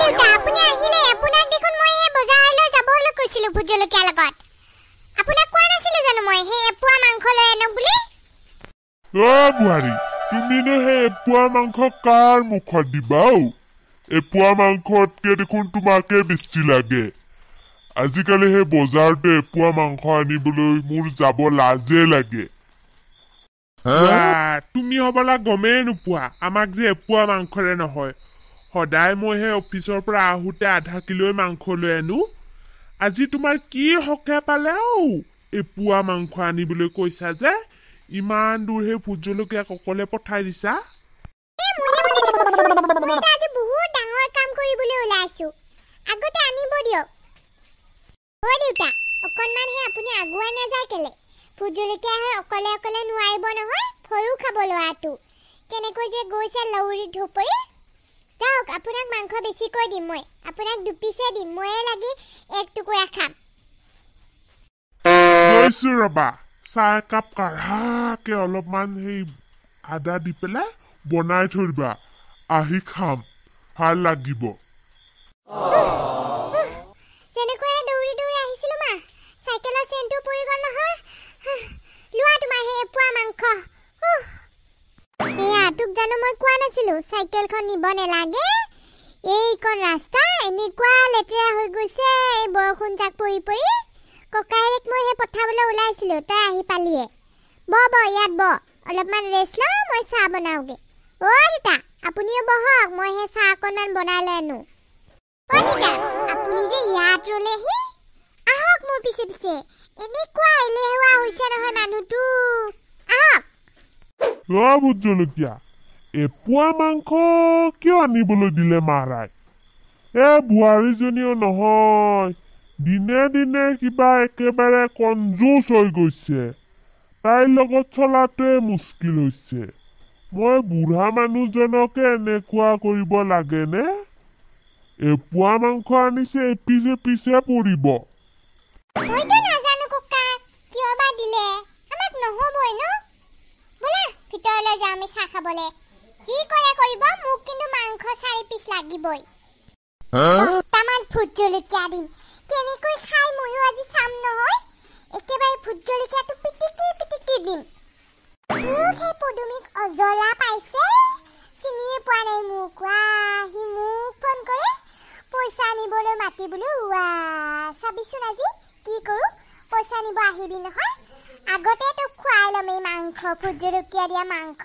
দেউতা আপুনি আহিলে আপোনাক দেখোন মই হে বজাৰলৈ যাবলৈ কৈছিলো ভুজলকীয়া লগত আপোনাক কোৱা নাছিলো জানো মই হে এপুৱা মাংস লৈ আনক বুলি বুঢ়ী তুমি নো হে এপুৱা মাংস কাৰ মুখত দিবাও এপুৱা মাংসতকে দেখোন তোমাকে বেছি লাগে আজিকালি হে বজাৰতে এপুৱা মাংস আনিবলৈ মোৰ যাব লাজে লাগে তুমি হবলা গমেই নোপোৱা আমাক যে এপুৱা মাংসৰে নহয় সদায় মই হে অফিচৰ পৰা আহোতে আধা কিলো মাংস লৈ আনো আজি তোমাৰ কি হকে পালে এপুৱা মাংস আনিবলৈ কৈছা যে ইমান দূৰ হে ভুজলকীয়া ককলে পঠাই দিছা মই আজি বহুত ডাঙৰ কাম কৰিবলৈ ওলাইছো আগতে আনিব দিয়ক দেউতা অকণমান হে আপুনি আগুৱাই নাযায় কেলে ভুজলকীয়া হে অকলে অকলে নোৱাৰিব নহয় ভয়ো খাব ল'ৰাটো কেনেকৈ যে গৈছে লৌৰি ধুপৰি যাওক আপোনাক মাংস বেছিকৈ দিম মই আপোনাক দুপিছে দিম ময়ে লাগি এক টুকুৰা খাম গৈছো ৰবা চাহ একাপ কাঢ়াকে অলপমান সেই আদা দি পেলাই বনাই থৈ দিবা আহি খাম ভাল লাগিব যেনেকৈ দৌৰি দৌৰি আহিছিলো মা চাইকেলৰ চেনটো পৰি গ'ল নহয় লোৱা তোমাৰ হে এপুৱা মাংস তোক জানো মই কোৱা নাছিলো চাইকেলখন নিব নেলাগে এইকণ ৰাস্তা এনেকুৱা লেতেৰা হৈ গৈছে এই বৰষুণ জাক পৰি পৰি ককাইক মই হে পঠাবলৈ ওলাইছিলো তই আহি পালিয়ে ইয়াত অলপমান ৰেষ্ট লওঁ মই চাহ বনাওগে দেউতা আপুনিও বহক মই হে চাহ অকণমান বনাই লৈ আনো দেউতা আপুনি যে ইয়াত ৰলেহি আহক মোৰ পিছে পিছে এনেকুৱা এলেহুৱা হৈছে নহয় মানুহটো আহক ভুজলকীয়া এপুৱা মাংস কিয় আনিবলৈ দিলে মাৰাই বোৱাৰীজনীও নহয় দিনে দিনে কিবা একেবাৰে কনজুচ হৈ গৈছে তাইৰ লগত চলাটোৱে মুস্কিল হৈছে মই বুঢ়া মানুহজনকে এনেকুৱা কৰিব লাগেনে এপুৱা মাংস আনিছে এপিছে পিছে পৰিব মইতো নাজানো ককা কিয় বা দিলে আমাক নহবই ন বলা ভিতৰলৈ যাওঁ আমি চাহ খাবলৈ যি কৰে কৰিব মোক কিন্তু মাংস 4 পিচ লাগিবই 10টামান ভুজলকীয়া দিম কেনেকৈ খাই ময়ো আজি চাম নহয় একেবাৰে ভুজলকীয়াটো পিটিকি দিম মোক সেই পদুমিক অজৰা পাইছে চিনিয়ে পোৱা নাই মোক সি মোক ফোন কৰে পইচা আনিবলৈ মাতিবলৈ চাবিচোন আজি কি কৰো পইচা নিব আহিবি নহয় আগতে তোক খুৱাই ল'ম এই মাংস ভুজলকীয়া দিয়া মাংস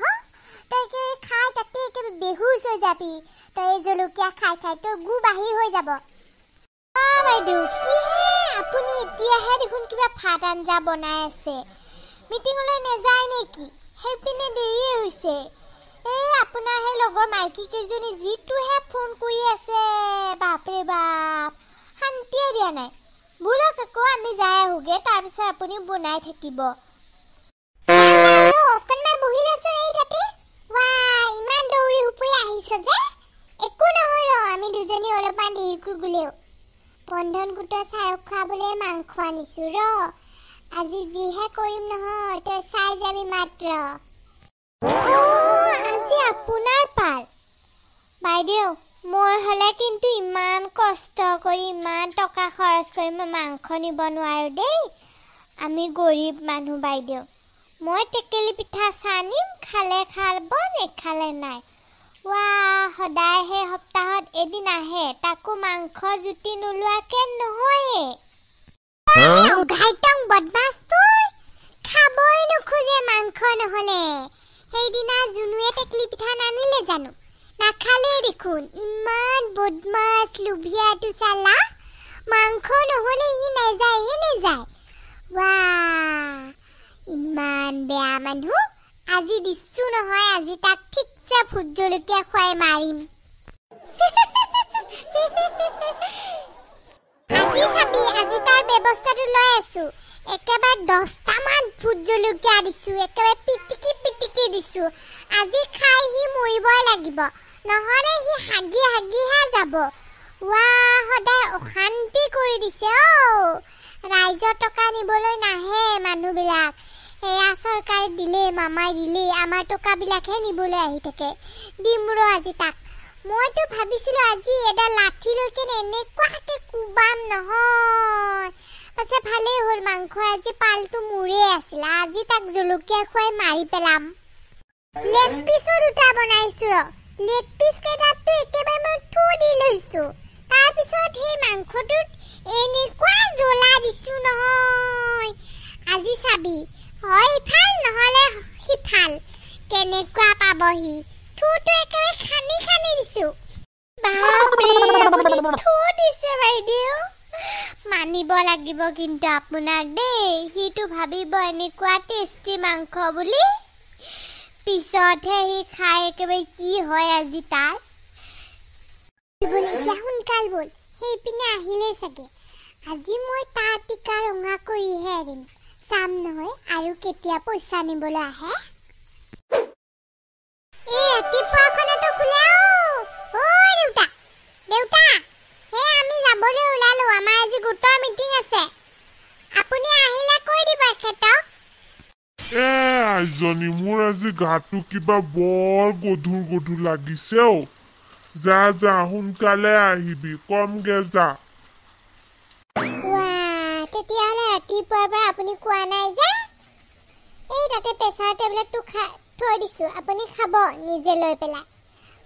তই খাই তাতে একেবাৰে বেহুচ হৈ যাবি তই জলকীয়া খাই খাই তোৰ গু বাহিৰ হৈ যাব বাইদেউ কি আপুনি এতিয়াহে দেখোন কিবা ভাত আঞ্জা বনাই আছে মিটিঙলৈ নেযায় নেকি সেইপিনে দেৰিয়ে হৈছে আপোনাৰ সেই লগৰ মাইকী কেইজনী যিটোহে ফোন কৰি আছে বাপৰে বাপ শান্তিয়ে দিয়া নাই বুঢ়ক আকৌ আমি যাই আহোগে তাৰপিছত আপুনি বনাই থাকিব অকণমান বহি লৈছো এই তাতে ইমান দৌৰি হুপৰি আহিছ যে একো নহয় আমি দুজনী অলপমান দেৰিকৈ গ'লেও বন্ধন গোটৰ চাৰক খুৱাবলৈ মাংস আনিছো আজি যিহে কৰিম নহয় তই চাই যাবি মাত্ৰ আজি আপোনাৰ পাল বাইদেউ মই হলে কিন্তু ইমান কষ্ট কৰি ইমান টকা খৰচ কৰি মই মাংস নিব নোৱাৰো দেই আমি গৰীব মানুহ বাইদেউ মই টেকেলি পিঠা চানিম খালে খাব নেখালে নাই সদায় হে সপ্তাহত এদিন আহে তাকো মাংস জুতি নোলোৱাকে নহয়ে ঘাইটং বদমাছটো খাবই নোখোজে মাংস নহলে সেইদিনা জুনুৱে টেকেলি পিঠা নানিলে জানো নাখালে দেখোন ইমান বদমাছ লুভিয়াটো চালা মাংস নহলে হি নাযায় ইমান বেয়া মানুহ আজি দিছো নহয় আজি তাক ঠিকছে ভুজলকীয়া খুৱাই মাৰিম আজি চাবি আজি তাৰ ব্যৱস্থাটো লৈ আছো একেবাৰে 10টামান ভুজলকীয়া দিছো একেবাৰে পিটিকি দিছো আজি খাই হি মৰিবই লাগিব নহলে হি হাগিহে যাব সদায় অশান্তি কৰি দিছে ৰাইজৰ টকা নিবলৈ নাহে মানুহবিলাক সেয়া চৰকাৰে দিলে মামাই দিলে আমাৰ টকাবিলাকহে নিবলৈ আহি থাকে দিম আজি তাক মইতো ভাবিছিলো আজি এটা লাঠি লৈ কেনে এনেকুৱাকে কুবাম নহয় পাছে ভালেই হ'ল মাংস আজি পালটো মুৰে আছিল আজি তাক জলকীয়া খুৱাই মাৰি পেলাম লেগ পিছো দুটা বনাইছো লেগ পিস কেইটাতো একেবাৰে মই থু দি লৈছো তাৰ পিছত সেই মাংসটোত এনেকুৱা জ্বলা দিছো নহয় আজি চাবি হয় ভাল নহলে সিফাল কেনেকুৱা পাবহি থুটো একেবাৰে খানি খানি দিছো বাপৰে আপুনি থু দিছে বাইদেউ মানিব লাগিব কিন্তু আপোনাক দেই হিটো ভাবিব এনেকুৱা টেষ্টি মাংস বুলি পিছতহে হি খাই একেবাৰে কি হয় আজি তাৰ এতিয়া সোনকাল বল সেই পিনে আহিলে চাগে আজি মই তাৰ টিকা ৰঙা কৰিহে এৰিম চাম নহয় আৰু কেতিয়া পইচা নিবলৈ আহে এই ৰাতিপুৱাখনেতো খোলে ঐ দেউতা দেউতা হে আমি যাবলৈ ওলালো আমাৰ আজি গোটৰ মিটিং আছে আপুনি আহিলে কৈ দিব এখেতক আইজনী মোৰ আজি গাটো কিবা বৰ গধুৰ লাগিছে যা যা সোনকালে আহিবি কমগে যা তেতিয়াহ'লে ৰাতিপুৱাৰ পৰা আপুনি কোৱা নাই যে এই তাতে প্ৰেছাৰ টেবলেটটো থৈ দিছো আপুনি খাব নিজে লৈ পেলাই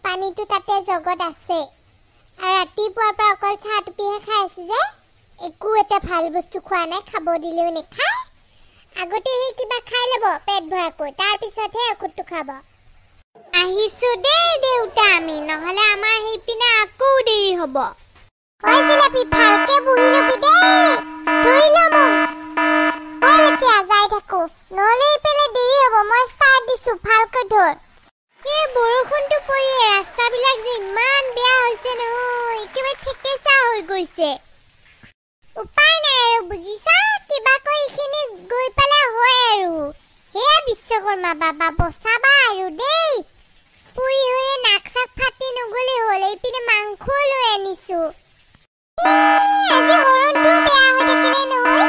পানীটো তাতে জগত আছে আৰু ৰাতিপুৱাৰ পৰা অকল চাহ টুপিহে খাই আছে যে একো এটা ভাল বস্তু খোৱা নাই খাব দিলেও নেখায় আগতে সেই কিবা খাই ল'ব পেট ভৰাকৈ তাৰ পিছতহে ঔষধটো খাব আহিছো দেই দেউতা আমি নহ'লে আমাৰ সেই পিনে আকৌ দেৰি হ'ব ঐ জিলাপি ভালকে বহি ল'বি দেই ধুই ল মোক বল এতিয়া যাই থাকো নহ'লে এইফালে দেৰি হ'ব মই ষ্টাৰ্ট দিছো ভালকৈ ধৰ এই বৰষুণটো পৰিয়ে ৰাস্তাবিলাক যে ইমান বেয়া হৈছে নহয় একেবাৰে ঠেকেচা হৈ গৈছে উপায় নাই আৰু বুজিছা কিবা কৈ এইখিনি গৈ পেলাই হয় আৰু সেয়া বিশ্বকৰ্মা বাবা বচাবা আৰু দেই পুৰি হৈ নাক চাক ফাটি নগলে হ'ল এইপিনে মাংস লৈ আনিছো আজি হৰণটো বেয়া হৈ থাকিলে নহয়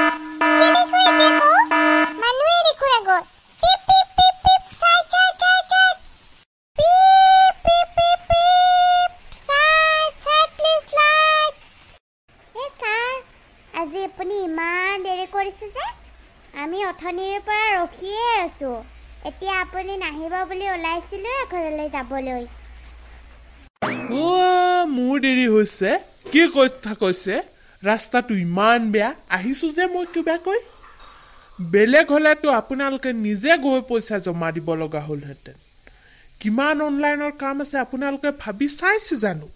কেনেকৈ এতিয়া কওঁ মানুহে দেখোন আগত পিপ পিপ পিপ পিপ চাই চাই চাই চাই পিপ পিপ পিপ পিপ চাই চাই প্লিজ লাইক এই ছাৰ আজি আপুনি ইমান দেৰি কৰিছে যে আমি অথনিৰ পৰা ৰখিয়ে আছো এতিয়া আপুনি নাহিব বুলি ওলাইছিলো ঘৰলৈ যাবলৈ মোৰ দেৰি হৈছে কি কথা কৈছে ৰাস্তাটো ইমান বেয়া আহিছো যে মই কিবা কৈ বেলেগ হলেতো আপোনালোকে নিজে গৈ পইচা জমা দিব লগা হ'লহেঁতেন কিমান অনলাইনৰ কাম আছে আপোনালোকে ভাবি চাইছে জানো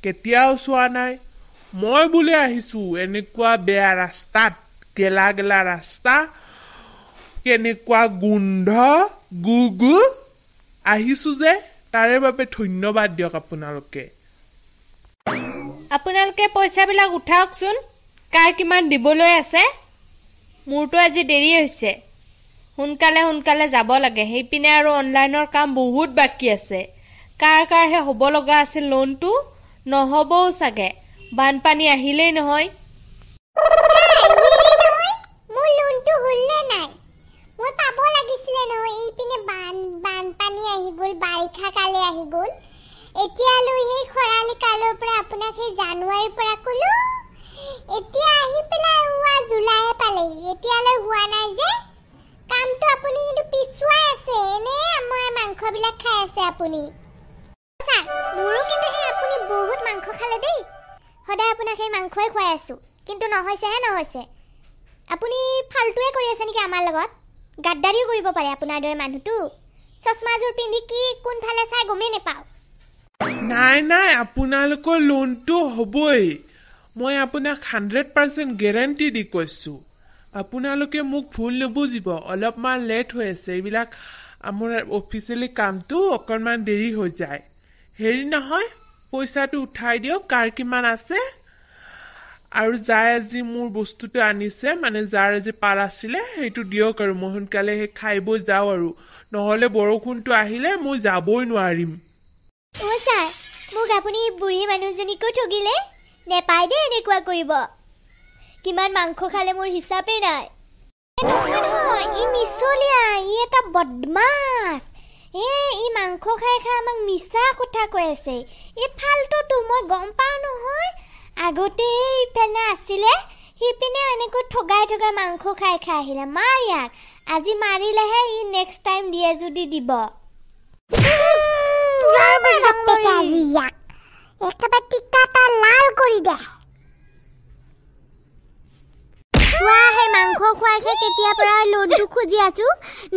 কেতিয়াও চোৱা নাই মই বুলি আহিছো এনেকুৱা বেয়া ৰাস্তাত গেলা গেলা ৰাস্তা কেনেকুৱা গোন্ধ গুগু আহিছো যে তাৰে বাবে ধন্যবাদ দিয়ক আপোনালোকে পইচাবিলাক উঠাওকচোন কাৰ কিমান দিবলৈ আছে মোৰটো আজি দেৰি হৈছে সোনকালে যাব লাগে সেইপিনে আৰু অনলাইনৰ কাম বহুত বাকি আছে কাৰহে হ'ব লগা আছে লোনটো নহবও চাগে বানপানী আহিলেই নহয় মোৰ লোনটো হ'লে নাই মই পাব লাগিছিলে নহয় এইপিনে বানপানী আহি গ'ল বাৰিষা কালে আহি গ'ল এতিয়ালৈ সেই খৰালি কালৰ পৰা আপোনাক সেই জানুৱাৰীৰ পৰা ক'লো এতিয়া আহি পেলাই হোৱা জুলাইয়ে পালেহি এতিয়ালৈ হোৱা নাই যে কামটো আপুনি কিন্তু পিছুৱাই আছে এনে আমাৰ মাংসবিলাক খাই আছে আপুনি ছাৰ মোৰো কিন্তু সেই আপুনি বহুত মাংস খালে দেই সদায় আপোনাক সেই মাংসই খুৱাই আছো কিন্তু নহৈছে আপুনি ফাল্টুৱে কৰি আছে নেকি আমাৰ লগত গাদ্দাৰিও কৰিব পাৰে আপোনাৰ দৰে মানুহটো চশমাযোৰ পিন্ধি কি কোনফালে চাই গমেই নেপাওঁ নাই আপোনালোকৰ লোনটো হ'বই মই আপোনাক 100% গেৰাণ্টি দি কৈছো আপোনালোকে মোক ভুল নুবুজিব অলপমান লেট হৈ আছে এইবিলাক আমাৰ অফিচিয়েলি কামটো অকণমান দেৰি হৈ যায় হেৰি নহয় পইচাটো উঠাই দিয়ক কাৰ কিমান আছে আৰু যাই আজি মোৰ বস্তুটো আনিছে মানে যাৰ আজি পাৰ আছিলে সেইটো দিয়ক আৰু মই সোনকালে খাইব যাওঁ আৰু নহ'লে বৰষুণটো আহিলে মই যাবই নোৱাৰিম ছাৰ মোক আপুনি বুঢ়ী মানুহজনীকো ঠগিলে নেপাই দে এনেকুৱা কৰিব কিমান মাংস খালে মোৰ হিচাপে নাই নহয় ই মিছলীয়া ই এটা বদমাছ ই মাংস খাই খাই আমাক মিছা কথা কৈ আছে এই ফালতুটো মই গম পাওঁ নহয় আগতে ইপিনে আছিলে সিপিনে এনেকৈ ঠগাই ঠগাই মাংস খাই খাই আহিলে মাৰ ইয়াক আজি মাৰিলেহে ই নেক্সট টাইম দিয়ে যদি দিব একেবাৰে টিকাটা লাল কৰি দে হে মাংস খুৱাই খাই কেতিয়াৰ পৰা লোডটো খুজি আছো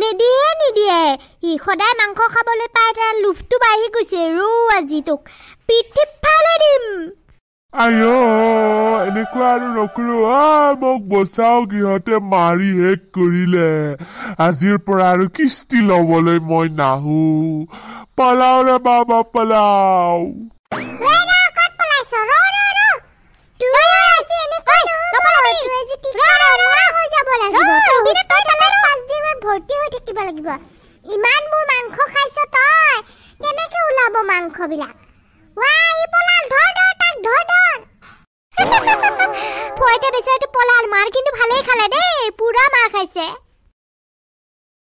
নিদিয়ে ই সদায় মাংস খাবলৈ পাই তাৰ লোভটো বাঢ়ি গৈছে ৰো আজি তোক পিঠি ফালে দিম আয়ো এনেকুৱা আৰু নকৰো মোক বচাও গৃহতে মাৰি শেষ কৰিলে আজিৰ পৰা আৰু কিস্তি ল'বলৈ মই নাহো পলাও ৰে বাবা পলাও ইমানবোৰ মাংস খাইছ তই কেনেকে ওলাব মাংস বিলাক পলাল মাৰ কিন্তু ভালেই খালে দেই পুৰা